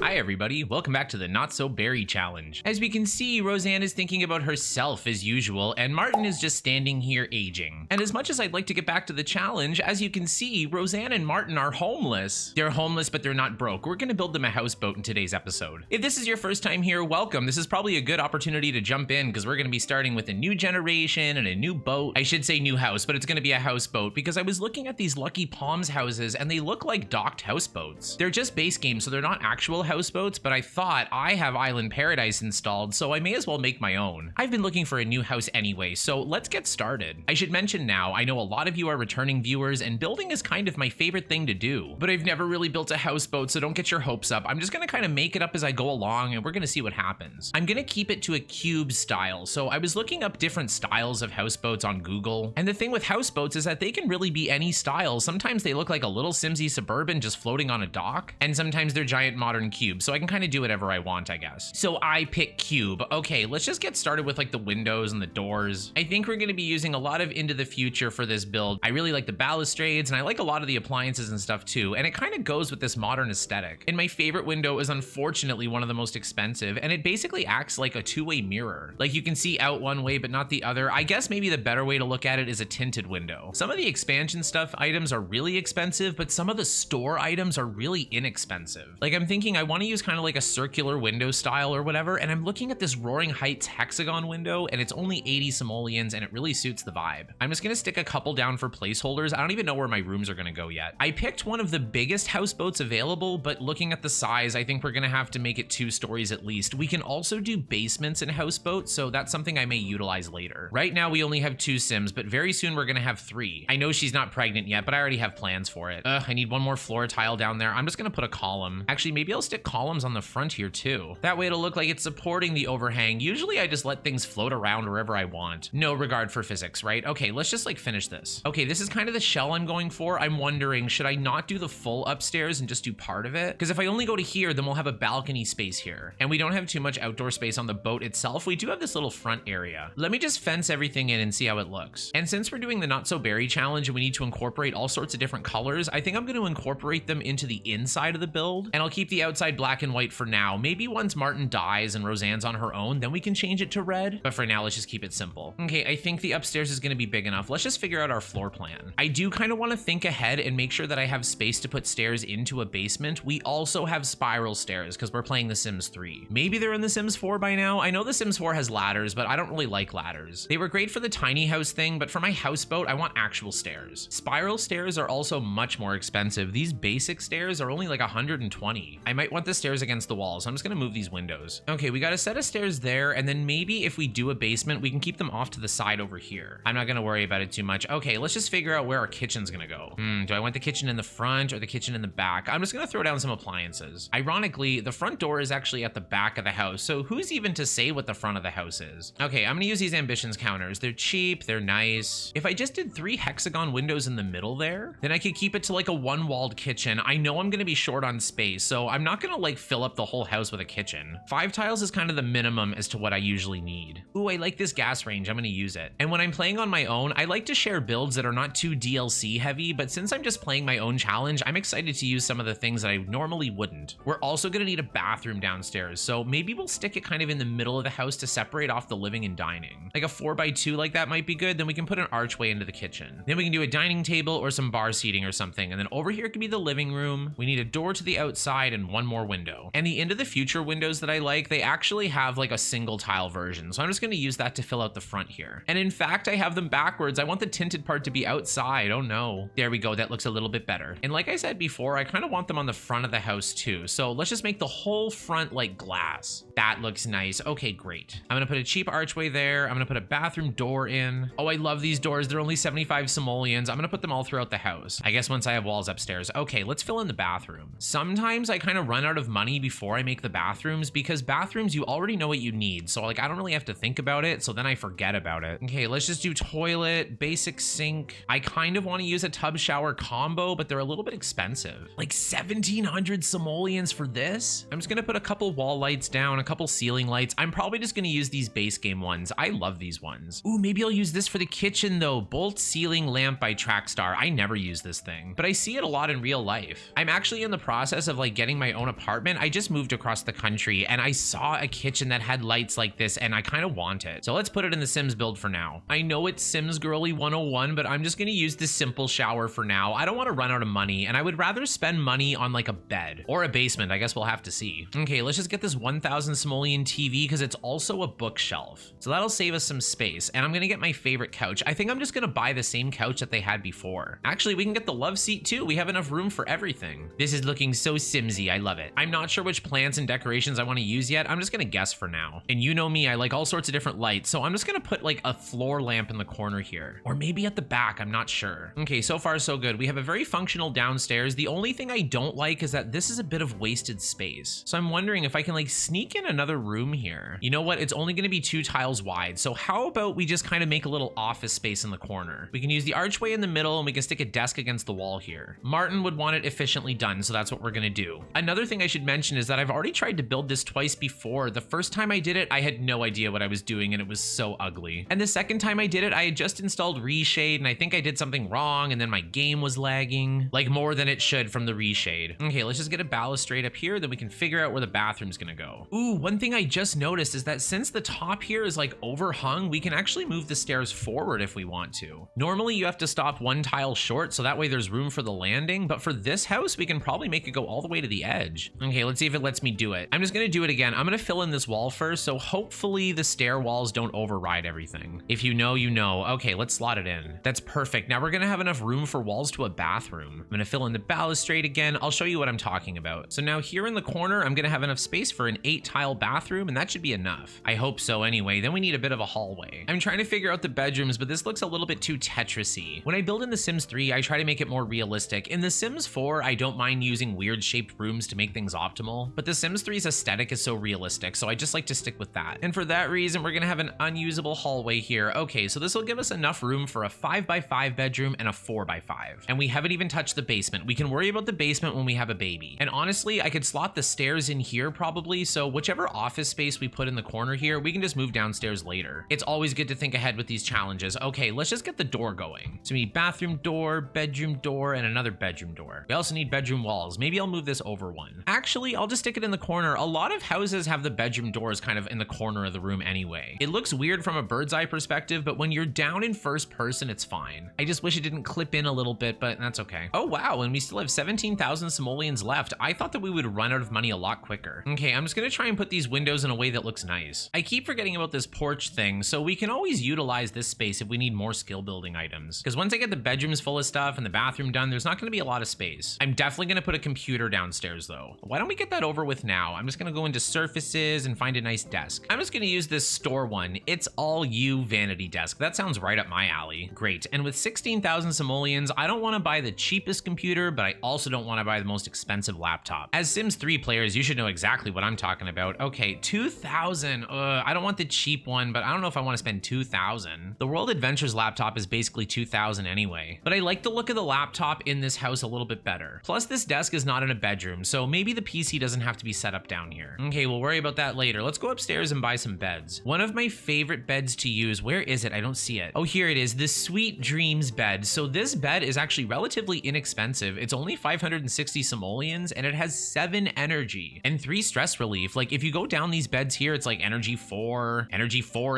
Hi everybody, welcome back to the Not So Berry Challenge. As we can see, Roseanne is thinking about herself as usual, and Martin is just standing here aging. And as much as I'd like to get back to the challenge, as you can see, Roseanne and Martin are homeless. They're homeless, but they're not broke. We're gonna build them a houseboat in today's episode. If this is your first time here, welcome. This is probably a good opportunity to jump in because we're gonna be starting with a new generation and a new boat. I should say new house, but it's gonna be a houseboat because I was looking at these Lucky Palms houses and they look like docked houseboats. They're just base games, so they're not actual houseboats, but I thought I have Island Paradise installed, so I may as well make my own. I've been looking for a new house anyway, so let's get started. I should mention now, I know a lot of you are returning viewers, and building is kind of my favorite thing to do, but I've never really built a houseboat, so don't get your hopes up. I'm just gonna kind of make it up as I go along, and we're gonna see what happens. I'm gonna keep it to a cube style, so I was looking up different styles of houseboats on Google, and the thing with houseboats is that they can really be any style. Sometimes they look like a little Simsie Suburban just floating on a dock, and sometimes they're giant modern cubes, so I can kind of do whatever I want, I guess. So I pick cube. Okay, let's just get started with like the windows and the doors. I think we're going to be using a lot of into the future for this build. I really like the balustrades and I like a lot of the appliances and stuff too, and it kind of goes with this modern aesthetic. And my favorite window is unfortunately one of the most expensive, and it basically acts like a two-way mirror. Like you can see out one way but not the other. I guess maybe the better way to look at it is a tinted window. Some of the expansion stuff items are really expensive, but some of the store items are really inexpensive. Like I'm thinking I want to use kind of like a circular window style or whatever, and I'm looking at this Roaring Heights hexagon window and it's only 80 simoleons and it really suits the vibe. I'm just gonna stick a couple down for placeholders. I don't even know where my rooms are gonna go yet. I picked one of the biggest houseboats available, but looking at the size, I think we're gonna have to make it 2 stories at least. We can also do basements in houseboats, so that's something I may utilize later. Right now we only have 2 Sims, but very soon we're gonna have 3. I know she's not pregnant yet, but I already have plans for it. I need one more floor tile down there. I'm just gonna put a column. Actually, maybe I'll stick columns on the front here too. That way it'll look like it's supporting the overhang. Usually I just let things float around wherever I want. No regard for physics, right? Okay, let's just like finish this. Okay, this is kind of the shell I'm going for. I'm wondering, should I not do the full upstairs and just do part of it? Because if I only go to here, then we'll have a balcony space here. And we don't have too much outdoor space on the boat itself. We do have this little front area. Let me just fence everything in and see how it looks. And since we're doing the Not So Berry challenge and we need to incorporate all sorts of different colors, I think I'm going to incorporate them into the inside of the build. And I'll keep the outside black and white for now. Maybe once Martin dies and Roseanne's on her own, then we can change it to red. But for now, let's just keep it simple. Okay, I think the upstairs is going to be big enough. Let's just figure out our floor plan. I do kind of want to think ahead and make sure that I have space to put stairs into a basement. We also have spiral stairs because we're playing The Sims 3. Maybe they're in The Sims 4 by now. I know The Sims 4 has ladders, but I don't really like ladders. They were great for the tiny house thing, but for my houseboat, I want actual stairs. Spiral stairs are also much more expensive. These basic stairs are only like 120. I might want the stairs against the wall, so I'm just gonna move these windows. Okay, we got a set of stairs there, and then maybe if we do a basement, we can keep them off to the side over here. I'm not gonna worry about it too much. Okay, let's just figure out where our kitchen's gonna go. Do I want the kitchen in the front or the kitchen in the back? I'm just gonna throw down some appliances. Ironically, the front door is actually at the back of the house, so who's even to say what the front of the house is? Okay, I'm gonna use these ambitions counters. They're cheap, they're nice. If I just did 3 hexagon windows in the middle there, then I could keep it to like a one-walled kitchen. I know I'm gonna be short on space, so I'm not gonna like fill up the whole house with a kitchen. 5 tiles is kind of the minimum as to what I usually need. Ooh, I like this gas range. I'm gonna use it. And when I'm playing on my own, I like to share builds that are not too DLC heavy, but since I'm just playing my own challenge, I'm excited to use some of the things that I normally wouldn't. We're also gonna need a bathroom downstairs, so maybe we'll stick it kind of in the middle of the house to separate off the living and dining. Like a 4x2 like that might be good. Then we can put an archway into the kitchen. Then we can do a dining table or some bar seating or something. And then over here could be the living room. We need a door to the outside and one more window. And the into the future windows that I like, they actually have like a single tile version. So I'm just gonna use that to fill out the front here. And in fact, I have them backwards. I want the tinted part to be outside. Oh no. There we go. That looks a little bit better. And like I said before, I kind of want them on the front of the house too. So let's just make the whole front like glass. That looks nice. Okay, great. I'm gonna put a cheap archway there. I'm gonna put a bathroom door in. Oh, I love these doors. They're only 75 simoleons. I'm gonna put them all throughout the house. I guess once I have walls upstairs. Okay, let's fill in the bathroom. Sometimes I kind of run out of money before I make the bathrooms because bathrooms, you already know what you need. So like, I don't really have to think about it. So then I forget about it. Okay, let's just do toilet, basic sink. I kind of want to use a tub shower combo, but they're a little bit expensive. Like 1,700 simoleons for this? I'm just gonna put a couple wall lights down, a couple ceiling lights. I'm probably just gonna use these base game ones. I love these ones. Ooh, maybe I'll use this for the kitchen though. Bolt ceiling lamp by Trackstar. I never use this thing, but I see it a lot in real life. I'm actually in the process of like getting my own apartment. I just moved across the country and I saw a kitchen that had lights like this and I kind of want it. So let's put it in the Sims build for now. I know it's Sims Girly 101, but I'm just going to use this simple shower for now. I don't want to run out of money and I would rather spend money on like a bed or a basement. I guess we'll have to see. Okay, let's just get this 1000 simoleon TV because it's also a bookshelf. So that'll save us some space. And I'm going to get my favorite couch. I think I'm just going to buy the same couch that they had before. Actually, we can get the love seat too. We have enough room for everything. This is looking so Simsy. I love it. I'm not sure which plants and decorations I want to use yet. I'm just going to guess for now. And you know me, I like all sorts of different lights. So I'm just going to put like a floor lamp in the corner here, or maybe at the back. I'm not sure. Okay, so far so good. We have a very functional downstairs. The only thing I don't like is that this is a bit of wasted space. So I'm wondering if I can like sneak in another room here. You know what? It's only going to be 2 tiles wide. So how about we just kind of make a little office space in the corner? We can use the archway in the middle and we can stick a desk against the wall here. Martin would want it efficiently done, so that's what we're going to do. Another thing I should mention is that I've already tried to build this twice before. The first time I did it, I had no idea what I was doing and it was so ugly. And the second time I did it, I had just installed reshade and I think I did something wrong and then my game was lagging, like more than it should from the reshade. Okay, let's just get a balustrade up here, then we can figure out where the bathroom's gonna go. Ooh, one thing I just noticed is that since the top here is like overhung, we can actually move the stairs forward if we want to. Normally you have to stop 1 tile short, so that way there's room for the landing, but for this house, we can probably make it go all the way to the edge. Okay, let's see if it lets me do it. I'm just gonna do it again. I'm gonna fill in this wall first, so hopefully the stair walls don't override everything. If you know, you know. Okay, let's slot it in. That's perfect. Now we're gonna have enough room for walls to a bathroom. I'm gonna fill in the balustrade again. I'll show you what I'm talking about. So now here in the corner, I'm gonna have enough space for an 8 tile bathroom, and that should be enough. I hope so anyway. Then we need a bit of a hallway. I'm trying to figure out the bedrooms, but this looks a little bit too Tetris-y. When I build in The Sims 3, I try to make it more realistic. In The Sims 4, I don't mind using weird shaped rooms to make things optimal, but The Sims 3's aesthetic is so realistic, so I just like to stick with that. And for that reason, we're gonna have an unusable hallway here. Okay, so this will give us enough room for a 5x5 bedroom and a 4x5. And we haven't even touched the basement. We can worry about the basement when we have a baby. And honestly, I could slot the stairs in here probably, so whichever office space we put in the corner here, we can just move downstairs later. It's always good to think ahead with these challenges. Okay, let's just get the door going. So we need bathroom door, bedroom door, and another bedroom door. We also need bedroom walls. Maybe I'll move this over one. Actually, I'll just stick it in the corner. A lot of houses have the bedroom doors kind of in the corner of the room anyway. It looks weird from a bird's eye perspective, but when you're down in first person, it's fine. I just wish it didn't clip in a little bit, but that's okay. Oh wow, and we still have 17,000 simoleons left. I thought that we would run out of money a lot quicker. Okay, I'm just gonna try and put these windows in a way that looks nice. I keep forgetting about this porch thing, so we can always utilize this space if we need more skill building items. Because once I get the bedrooms full of stuff and the bathroom done, there's not gonna be a lot of space. I'm definitely gonna put a computer downstairs though. Why don't we get that over with now? I'm just gonna go into surfaces and find a nice desk. I'm just gonna use this store one. It's all you vanity desk. That sounds right up my alley. Great. And with 16,000 simoleons, I don't want to buy the cheapest computer, but I also don't want to buy the most expensive laptop. As Sims 3 players, you should know exactly what I'm talking about. Okay, 2,000. I don't want the cheap one, but I don't know if I want to spend 2,000. The World Adventures laptop is basically 2,000 anyway, but I like the look of the laptop in this house a little bit better. Plus this desk is not in a bedroom, so maybe the PC doesn't have to be set up down here. Okay, we'll worry about that later. Let's go upstairs and buy some beds. One of my favorite beds to use, where is it? I don't see it. Oh, here it is, the Sweet Dreams bed. So this bed is actually relatively inexpensive. It's only 560 simoleons and it has 7 energy and 3 stress relief. Like if you go down these beds here, it's like energy 4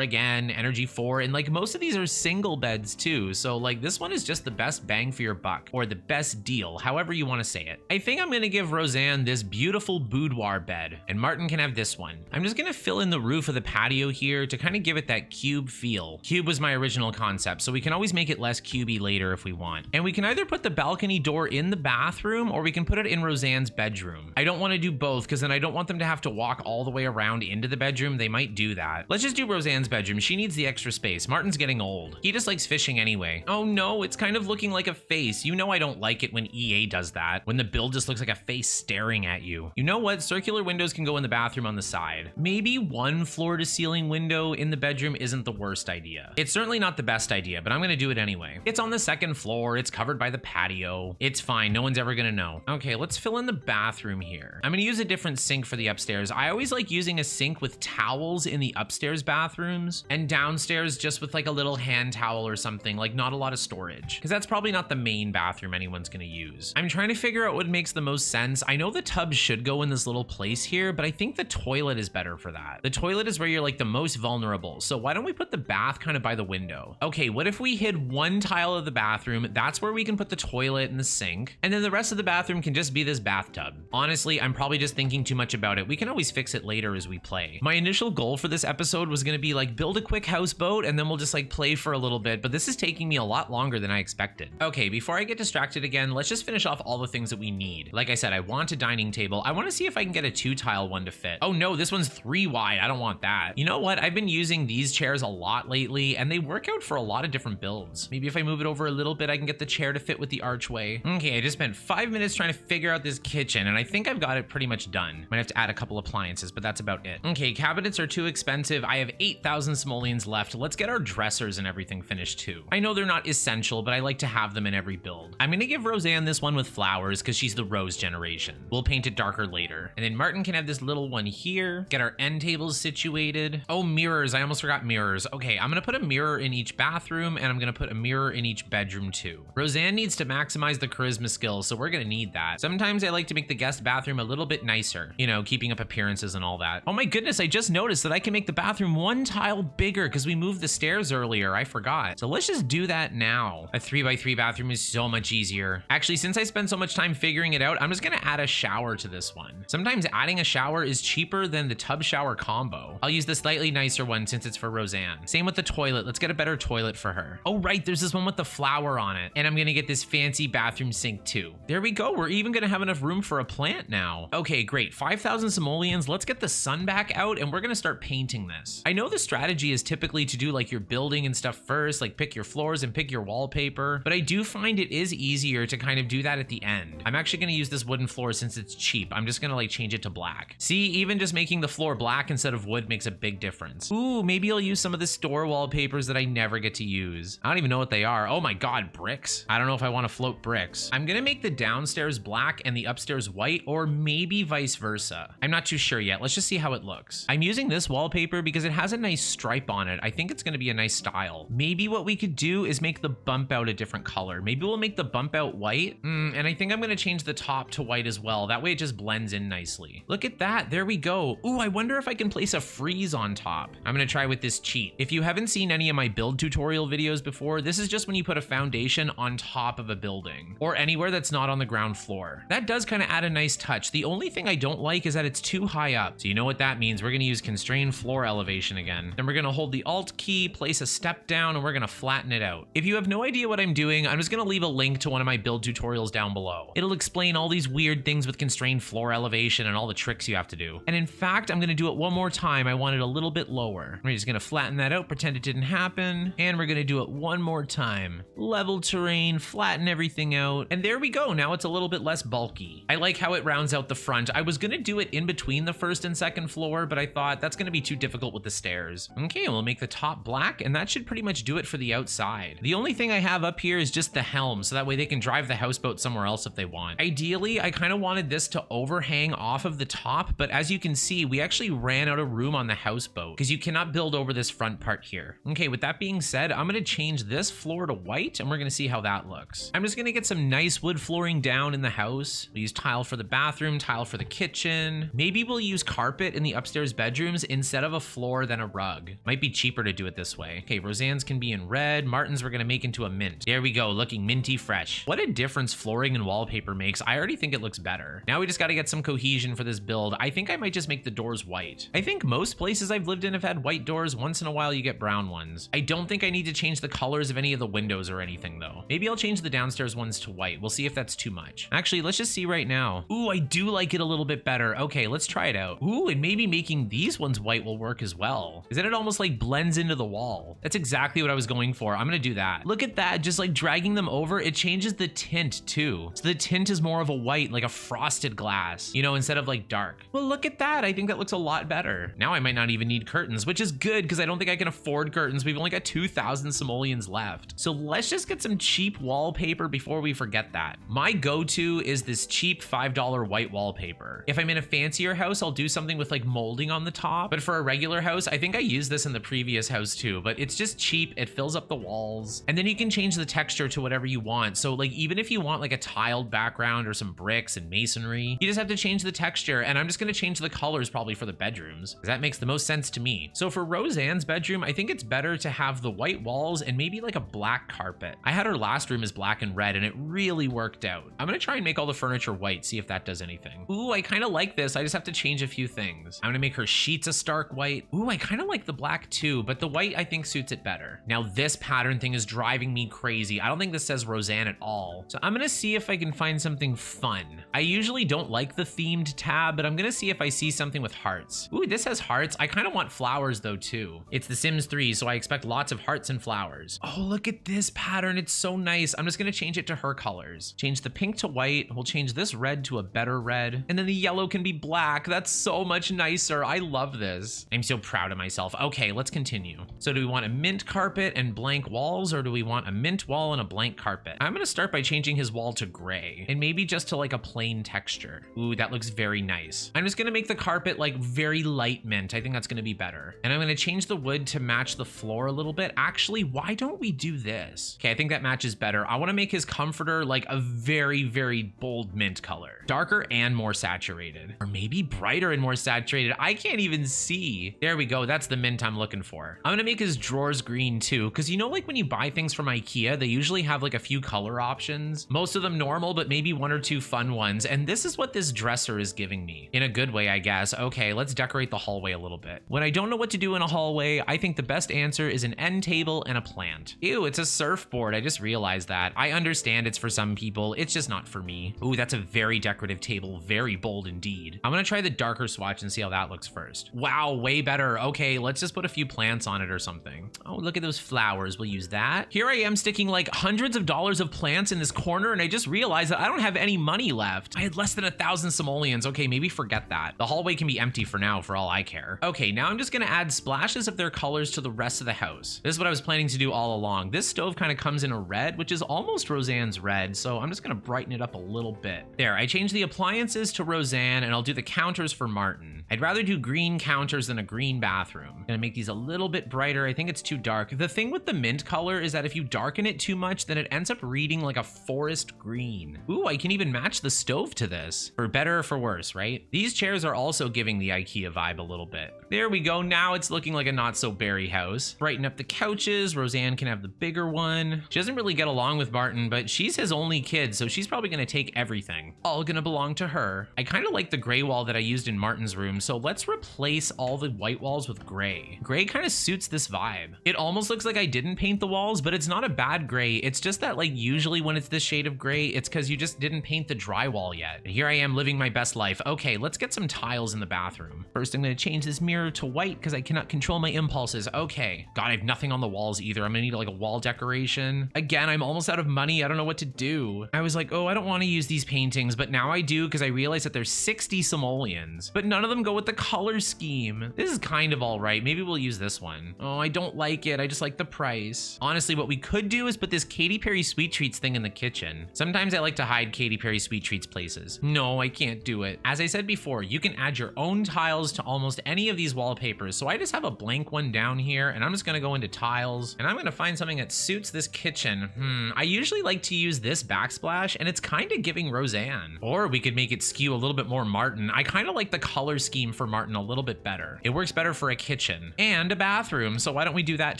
again, energy 4. And like most of these are single beds too. So like this one is just the best bang for your buck or the best deal, however you want to say it. I think I'm going to give Roseanne this beautiful boudoir bed and Martin can have this one. I'm just going to fill in the roof of the patio here to kind of give it that cube feel. Cube was my original concept, so we can always make it less cubey later if we want. And we can either put the balcony door in the bathroom or we can put it in Roseanne's bedroom. I don't want to do both because then I don't want them to have to walk all the way around into the bedroom. They might do that. Let's just do Roseanne's bedroom. She needs the extra space. Martin's getting old. He just likes fishing anyway. Oh no, it's kind of looking like a face. You know I don't like it when EA does that, when the build just looks like a face staring at you. You know what? Circular windows can go in the bathroom on the side. Maybe one floor to ceiling window in the bedroom isn't the worst idea. It's certainly not the best idea, but I'm gonna do it anyway. It's on the 2nd floor. It's covered by the patio. It's fine. No one's ever gonna know. Okay, let's fill in the bathroom here. I'm gonna use a different sink for the upstairs. I always like using a sink with towels in the upstairs bathrooms and downstairs just with like a little hand towel or something, like not a lot of storage, because that's probably not the main bathroom anyone's gonna use. I'm trying to figure out what makes the most sense. I know the tub should go in this little place here, but I think the toilet is better for that. The toilet is where you're like the most vulnerable. So why don't we put the bath kind of by the window? Okay, what if we hid one tile of the bathroom? That's where we can put the toilet and the sink. And then the rest of the bathroom can just be this bathtub. Honestly, I'm probably just thinking too much about it. We can always fix it later as we play. My initial goal for this episode was going to be like build a quick houseboat and then we'll just like play for a little bit, but this is taking me a lot longer than I expected. Okay, before I get distracted again, let's just finish off all the things that we need. Like I said, I want a dining table. I want to see if I can get a 2-tile one to fit. Oh no, this one's 3 wide. I don't want that. You know what? I've been using these chairs a lot lately and they work out for a lot of different builds. Maybe if I move it over a little bit, I can get the chair to fit with the archway. Okay, I just spent 5 minutes trying to figure out this kitchen and I think I've got it pretty much done. Might have to add a couple appliances, but that's about it. Okay, cabinets are too expensive. I have 8,000 simoleons left. Let's get our dressers and everything finished too. I know they're not essential, but I like to have them in every build. I'm gonna give Roseanne this one with flowers because she's the rose generation. We'll paint it darker later. And then Martin can have this little one here. Get our end tables situated. Oh, mirrors. I almost forgot mirrors. Okay, I'm gonna put a mirror in each bathroom and I'm gonna put a mirror in each bedroom too. Roseanne needs to maximize the charisma skills, so we're gonna need that. Sometimes I like to make the guest bathroom a little bit nicer, you know, keeping up appearances and all that. Oh my goodness, I just noticed that I can make the bathroom 1 tile bigger because we moved the stairs earlier. I forgot. So let's just do that now. A 3x3 bathroom is so much easier. Actually, since I spent so much time figuring it out, I'm just gonna add a shower to this one. Sometimes adding a shower is cheaper than the tub shower combo. I'll use the slightly nicer one since it's for Roseanne. Same with the toilet. Let's get a better toilet for her. Oh right, there's this one with the flower on it. And I'm gonna get this fancy bathroom sink too. There we go. We're even gonna have enough room for a plant now. Okay, great. 5,000 simoleons. Let's get the sun back out and we're gonna start painting this. I know the strategy is typically to do like your building and stuff first, like pick your floors and pick your wallpaper, but I do find it is easier to kind of do that at the end. I'm actually gonna use this wooden floor since it's cheap. I'm just gonna like change it to black. See, even just making the floor black instead of wood makes a big difference. Ooh, maybe I'll use some of the store wallpapers that I never get to use. I don't even know what they are. Oh my God, bricks. I don't know if I want to float bricks. I'm gonna make the downstairs black and the upstairs white, or maybe vice versa. I'm not too sure yet. Let's just see how it looks. I'm using this wallpaper because it has a nice stripe on it. I think it's gonna be a nice style. Maybe what we could do is make the bump out a different color. Maybe we'll make the bump out white. And I think I'm gonna change the top to white as well. That way it just blends in nicely. Look at that, there we go. Ooh, I wonder if I can place a frieze on top. I'm gonna try with this cheat. If you haven't seen any of my build tutorial videos before, this is just when you put a foundation on top of a building or anywhere that's not on the ground floor. That does kind of add a nice touch. The only thing I don't like is that it's too high up. So you know what that means? We're gonna use constrained floor elevation again. Then we're gonna hold the Alt key, place a step down, and we're gonna flatten it out. If you have no idea what I'm doing, I'm just gonna leave a link to one of my build tutorials down below. It'll explain all these weird things with constrained floor elevation and all the tricks you have to do. And in fact, I'm gonna do it one more time. I want it a little bit lower. We're just gonna flatten that out, pretend it didn't happen, and we're gonna do it one more time. Level terrain, flatten everything out, and there we go. Now it's a little bit less bulky. I like how it rounds out the front. I was gonna do it in between the first and second floor, but I thought that's gonna be too difficult with the stairs. Okay, we'll make the top black, and that should pretty much do it for the outside. The only thing I have up here is just the helm, so that way they can drive the houseboat somewhere else if they want. Ideally, I kind of wanted this to overhang off of the top, but as you can see, we actually ran out of room on the houseboat because you cannot build over this front part here. Okay, with that being said, I'm gonna change this floor to white, and we're gonna see how that looks. I'm just gonna get some nice wood flooring down in the house. We'll use tile for the bathroom, tile for the kitchen. Maybe we'll use carpet in the upstairs bedrooms instead of a floor than a rug. Might be cheaper to do it this way. Okay, Roseanne's can be in red. Martin's we're gonna make into a mint. There we go, looking minty fresh. What a difference flooring and wallpaper makes. I already think it looks better. Now we just gotta get some cohesion for this build. I think I might just make the doors white. I think most places I've lived in have had white doors. Once in a while you get brown ones. I don't think I need to change the colors of any of the windows or anything though. Maybe I'll change the downstairs ones to white. We'll see if that's too much. Actually, let's just see right now. Ooh, I do like it a little bit better. Okay, let's try it out. Ooh, and maybe making these ones white will work as well. Because then it almost like blends into the wall. That's exactly what I was going for. I'm gonna do that. Look at that, just like dragging them over, it changes the tint too. So the tint is more of a white, like a frosted glass, you know, instead of like dark. Well, look at that. I think that looks a lot better. Now I might not even need curtains, which is good because I don't think I can afford curtains. We've only got 2,000 simoleons left. So let's just get some cheap wallpaper before we forget that. My go-to is this cheap $5 white wallpaper. If I'm in a fancier house, I'll do something with like molding on the top. But for a regular house, I think I used this in the previous house too, but it's just cheap. It fills up the walls and then you can change the texture to whatever you want. So like, even if you want like a tiled background or some bricks and masonry masonry. You just have to change the texture, and I'm just gonna change the colors probably for the bedrooms, because that makes the most sense to me. So for Roseanne's bedroom, I think it's better to have the white walls and maybe like a black carpet. I had her last room as black and red, and it really worked out. I'm gonna try and make all the furniture white, see if that does anything. Ooh, I kind of like this. I just have to change a few things. I'm gonna make her sheets a stark white. Ooh, I kind of like the black too, but the white I think suits it better. Now this pattern thing is driving me crazy. I don't think this says Roseanne at all. So I'm gonna see if I can find something fun. I usually don't like the themed tab, but I'm gonna see if I see something with hearts. Ooh, this has hearts. I kind of want flowers though too. It's The Sims 3, so I expect lots of hearts and flowers. Oh, look at this pattern. It's so nice. I'm just gonna change it to her colors. Change the pink to white. We'll change this red to a better red. And then the yellow can be black. That's so much nicer. I love this. I'm so proud of myself. Okay, let's continue. So do we want a mint carpet and blank walls, or do we want a mint wall and a blank carpet? I'm gonna start by changing his wall to gray and maybe just to like a plain texture. Ooh, that looks very nice. I'm just gonna make the carpet like very light mint. I think that's gonna be better. And I'm gonna change the wood to match the floor a little bit. Actually, why don't we do this? Okay, I think that matches better. I wanna make his comforter like a very, very bold mint color. Darker and more saturated. Or maybe brighter and more saturated. I can't even see. There we go. That's the mint I'm looking for. I'm gonna make his drawers green too, because you know, like when you buy things from IKEA, they usually have like a few color options. Most of them normal, but maybe one or two fun ones. And this is what this dresser is giving me. In a good way, I guess. Okay, let's decorate the hallway a little bit. When I don't know what to do in a hallway, I think the best answer is an end table and a plant. Ew, it's a surfboard. I just realized that. I understand it's for some people. It's just not for me. Ooh, that's a very decorative table. Very bold indeed. I'm gonna try the darker swatch and see how that looks first. Wow, way better. Okay, let's just put a few plants on it or something. Oh, look at those flowers. We'll use that. Here I am sticking like hundreds of dollars of plants in this corner, and I just realized that I don't have any money left. I had less than 1,000 simoleons. Okay, maybe forget that. The hallway can be empty for now for all I care. Okay, now I'm just gonna add splashes of their colors to the rest of the house. This is what I was planning to do all along. This stove kind of comes in a red, which is almost Roseanne's red, so I'm just gonna brighten it up a little bit. There, I changed the appliances to Roseanne, and I'll do the counters for Martin. I'd rather do green counters than a green bathroom. Gonna make these a little bit brighter. I think it's too dark. The thing with the mint color is that if you darken it too much, then it ends up reading like a forest green. Ooh, I can even match the stove to this. For better or for worse, right? These chairs are also giving the IKEA vibe a little bit. There we go. Now it's looking like a not so berry house. Brighten up the couches. Roseanne can have the bigger one. She doesn't really get along with Martin, but she's his only kid, so she's probably gonna take everything. All gonna belong to her. I kind of like the gray wall that I used in Martin's room, so let's replace all the white walls with gray. Gray kind of suits this vibe. It almost looks like I didn't paint the walls, but it's not a bad gray. It's just that like usually when it's this shade of gray, it's because you just didn't paint the drywall yet. And here I am living my best life. Okay, let's get some tiles in the bathroom. First, I'm gonna change this mirror to white because I cannot control my impulses. Okay, God, I have nothing on the walls either. I'm gonna need like a wall decoration. Again, I'm almost out of money. I don't know what to do. I was like, oh, I don't want to use these paintings, but now I do because I realized that there's 60 simoleons, but none of them go with the color scheme. This is kind of all right. Maybe we'll use this one. Oh, I don't like it. I just like the price. Honestly, what we could do is put this Katy Perry Sweet Treats thing in the kitchen. Sometimes I like to hide Katy Perry Sweet Treats places. No, I can't do it. As I said before, you can add your own tiles to almost any of these wallpapers. So I just have a blank one down here, and I'm just gonna go into tiles, and I'm gonna find something that suits this kitchen. I usually like to use this backsplash, and it's kind of giving Roseanne. Or we could make it skew a little bit more Martin. I kind of like the color scheme for Martin a little bit better. It works better for a kitchen and a bathroom, so why don't we do that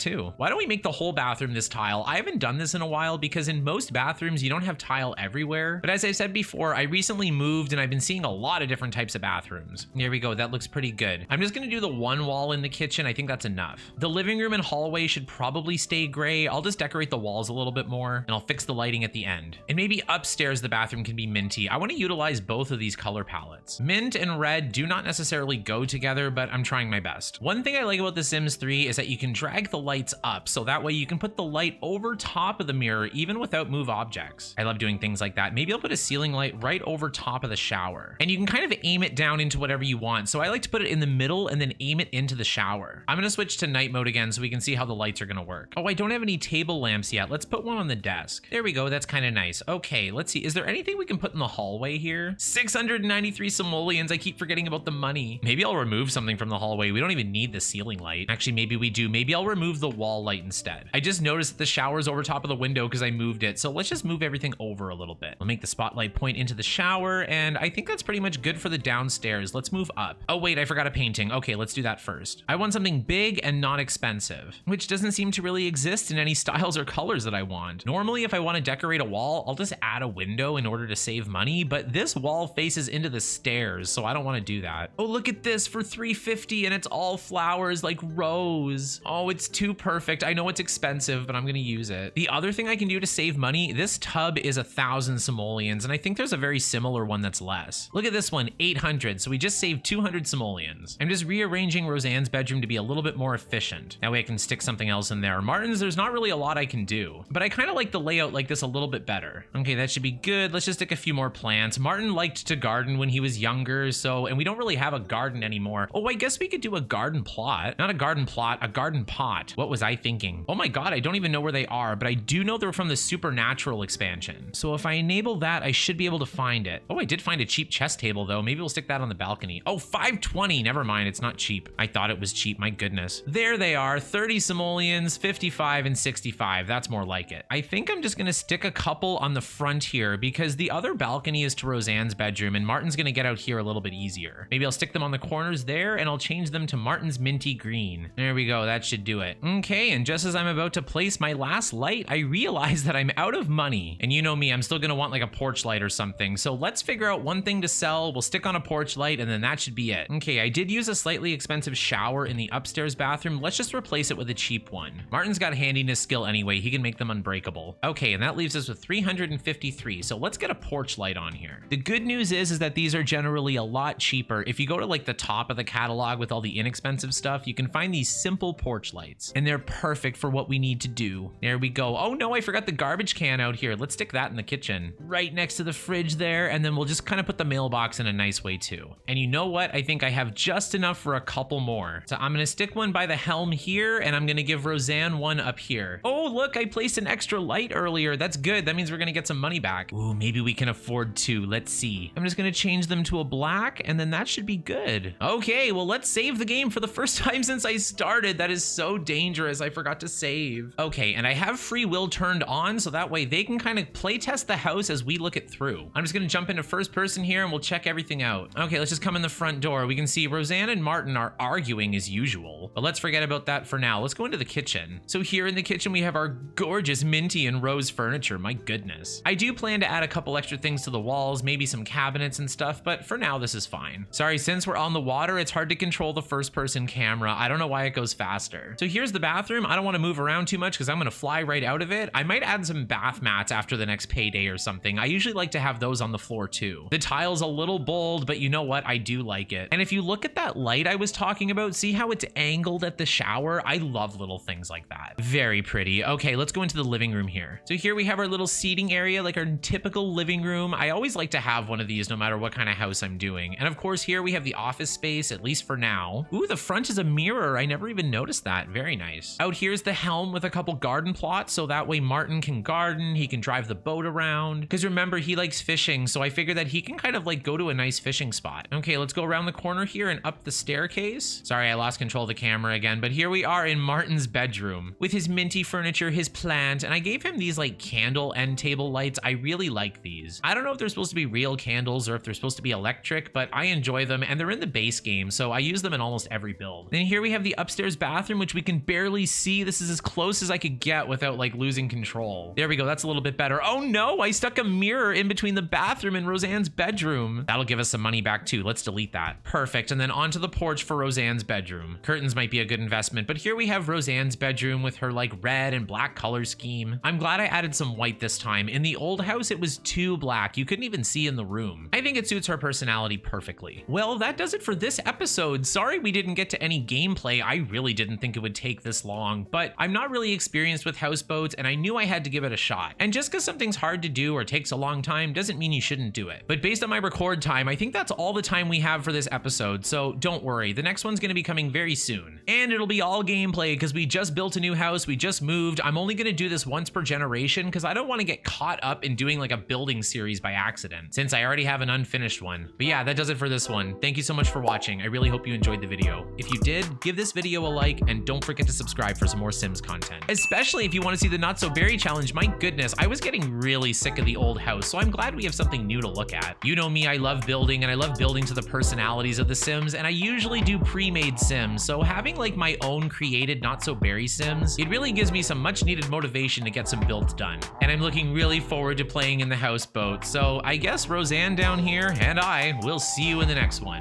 too? Why don't we make the whole bathroom this tile? I haven't done this in a while because in most bathrooms, you don't have tile everywhere. But as I said before, I recently moved and I've been seeing a lot of different types of bathrooms. There we go. That looks pretty good. I'm just gonna do the one wall in the kitchen. I think that's enough. The living room and hallway should probably stay gray. I'll just decorate the walls a little bit more and I'll fix the lighting at the end. And maybe upstairs, the bathroom can be minty. I want to utilize both of these color palettes. Mint and red do not necessarily go together, but I'm trying my best. One thing I like about The Sims 3 is that you can drag the lights up, so that way you can put the light over top of the mirror even without move objects. I love doing things like that. Maybe I'll put a ceiling light right over top of the shower. And you can kind of aim it down into whatever you want. So I like to put it in the middle and then aim it into the shower. I'm gonna switch to night mode again so we can see how the lights are gonna work. Oh, I don't have any table lamps yet. Let's put one on the desk. There we go. That's kind of nice. Okay, let's see. Is there anything we can put in the hallway here? 693 simoleons. I keep forgetting about the money. money. Maybe I'll remove something from the hallway. We don't even need the ceiling light. Actually, maybe we do. Maybe I'll remove the wall light instead. I just noticed that the shower's over top of the window because I moved it. So let's just move everything over a little bit. We'll make the spotlight point into the shower, and I think that's pretty much good for the downstairs. Let's move up. Oh wait, I forgot a painting. Okay, let's do that first. I want something big and not expensive, which doesn't seem to really exist in any styles or colors that I want. Normally, if I want to decorate a wall, I'll just add a window in order to save money, but this wall faces into the stairs, so I don't want to do that. Oh, look at this for $3.50, and it's all flowers like rose. Oh, it's too perfect. I know it's expensive, but I'm gonna use it. The other thing I can do to save money, this tub is 1,000 simoleons, and I think there's a very similar one that's less. Look at this one, 800, so we just saved 200 simoleons. I'm just rearranging Roseanne's bedroom to be a little bit more efficient. That way I can stick something else in there. Martin's, there's not really a lot I can do, but I kind of like the layout like this a little bit better. Okay, that should be good. Let's just stick a few more plants. Martin liked to garden when he was younger, and we don't really have a garden anymore. Oh, I guess we could do a garden plot. Not a garden plot, a garden pot. What was I thinking? Oh my God, I don't even know where they are, but I do know they're from the Supernatural expansion. So if I enable that, I should be able to find it. Oh, I did find a cheap chess table though. Maybe we'll stick that on the balcony. Oh, 520, never mind, it's not cheap. I thought it was cheap, my goodness. There they are, 30 simoleons, 55 and 65. That's more like it. I think I'm just gonna stick a couple on the front here because the other balcony is to Roseanne's bedroom and Martin's gonna get out here a little bit easier. Maybe I'll stick them on the corners there and I'll change them to Martin's minty green. There we go, that should do it. Okay, and just as I'm about to place my last light, I realize that I'm out of money. And you know me, I'm still gonna want like a porch light or something. So let's figure out one thing to sell. We'll stick on a porch light and then that should be it. Okay, I did use a slightly expensive shower in the upstairs bathroom. Let's just replace it with a cheap one. Martin's got handiness skill anyway. He can make them unbreakable. Okay, and that leaves us with 353. So let's get a porch light on here. The good news is that these are generally a lot cheaper. If you go to like the top of the catalog with all the inexpensive stuff, you can find these simple porch lights and they're perfect for what we need to do. There we go. Oh no, I forgot the garbage can out here. Let's stick that in the kitchen right next to the fridge there. And then we'll just kind of put the mailbox in a nice way too. And you know what? I think I have just enough for a couple more. So I'm gonna stick one by the helm here and I'm gonna give Roseanne one up here. Oh, look, I placed an extra light earlier. That's good. That means we're gonna get some money back. Ooh, maybe we can afford to. Let's see. I'm just gonna change them to a black and then that should be good. Okay, well, let's save the game for the first time since I started. That is so dangerous. I forgot to save. Okay, and I have free will turned on so that way they can kind of play test the house as we look it through. I'm just gonna jump into first person here and we'll check everything out. Okay, let's just come in the front door. We can see Roseanne and Martin are arguing as usual, but let's forget about that for now. Let's go into the kitchen. So here in the kitchen, we have our gorgeous minty and rose furniture. My goodness. I do plan to add a couple extra things to the walls, maybe some cabinets and stuff, but for now, this is fine. Sorry, since we're on the water, it's hard to control the first person camera. I don't know why it goes faster. So here's the bathroom. I don't want to move around too much because I'm going to fly right out of it. I might add some bath mats after the next payday or something. I usually like to have those on the floor too. The tile's a little bold, but you know what? I do like it. And if you look at that light I was talking about, see how it's angled at the shower? I love little things like that. Very pretty. Okay, let's go into the living room here. So here we have our little seating area, like our typical living room. I always like to have one of these no matter what kind of house I'm doing. And of course, here we have the office space, at least for now. Ooh, the front is a mirror. I never even noticed that. Very nice. Out here's the helm with a couple garden plots, so that way Martin can garden, he can drive the boat around. Because remember, he likes fishing, so I figure that he can kind of like go to a nice fishing spot. Okay, let's go around the corner here and up the staircase. Sorry, I lost control of the camera again, but here we are in Martin's bedroom with his minty furniture, his plant, and I gave him these like candle end table lights. I really like these. I don't know if they're supposed to be real candles or if they're supposed to be electric, but I enjoy them and they're in the base game, so I use them in almost every build. Then here we have the upstairs bathroom, which we can barely see. This is as close as I could get without like losing control. There we go, that's a little bit better. Oh no, I stuck a mirror in between the bathroom and Roseanne's bedroom. That'll give us some money back too. Let's delete that. Perfect, and then onto the porch for Roseanne's bedroom. Curtains might be a good investment, but here we have Roseanne's bedroom with her like red and black color scheme. I'm glad I added some white this time. In the old house, it was too black. You couldn't even see in the room. I think it suits her personality perfectly. Well, that does it for this episode. Sorry we didn't get to any gameplay. I really didn't think it would take this long, but I'm not really experienced with houseboats and I knew I had to give it a shot. And just because something's hard to do or takes a long time doesn't mean you shouldn't do it. But based on my record time, I think that's all the time we have for this episode, so don't worry. The next one's gonna be coming very soon. And it'll be all gameplay because we just built a new house, we just moved. I'm only gonna do this once per generation because I don't want to get caught up in doing like a building series by accident, since I already have an unfinished one. But yeah, that does it for this one. thank you so much for watching. I really hope you enjoyed the video. If you did, give this video a like and don't forget to subscribe for some more Sims content. Especially if you want to see the Not So Berry challenge. My goodness, I was getting really sick of the old house, so I'm glad we have something new to look at. You know me, I love building, and I love building to the personalities of the Sims, and I usually do pre-made Sims, so having like my own created Not So Berry Sims, it really gives me some much needed motivation to get some builds done. And I'm looking really forward to playing in the houseboat, so I guess Roseanne down here and I will see you in the next one.